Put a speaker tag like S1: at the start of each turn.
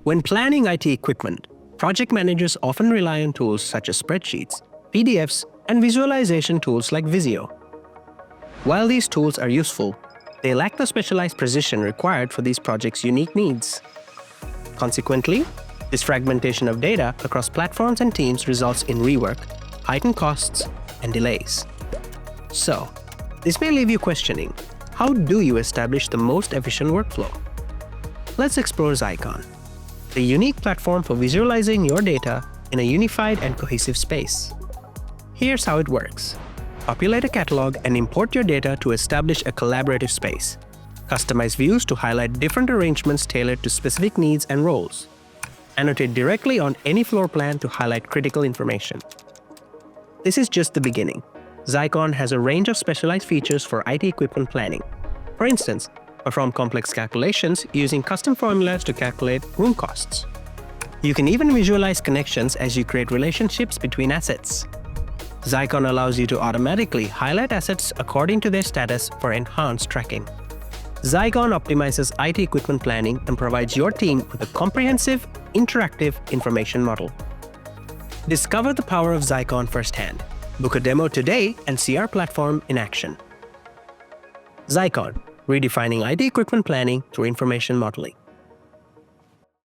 S1: When planning IT equipment, project managers often rely on tools such as spreadsheets, PDFs, and visualization tools like Visio. While these tools are useful, they lack the specialized precision required for these projects' unique needs. Consequently, this fragmentation of data across platforms and teams results in rework, heightened costs, and delays. So, this may leave you questioning, how do you establish the most efficient workflow? Let's explore Xyicon, the unique platform for visualizing your data in a unified and cohesive space. Here's how it works. Populate a catalog and import your data to establish a collaborative space. Customize views to highlight different arrangements tailored to specific needs and roles. Annotate directly on any floor plan to highlight critical information. This is just the beginning. Xyicon has a range of specialized features for IT equipment planning. For instance, perform complex calculations using custom formulas to calculate room costs. You can even visualize connections as you create relationships between assets. Xyicon allows you to automatically highlight assets according to their status for enhanced tracking. Xyicon optimizes IT equipment planning and provides your team with a comprehensive, interactive information model. Discover the power of Xyicon firsthand. Book a demo today and see our platform in action. Xyicon, redefining IT equipment planning through information modeling.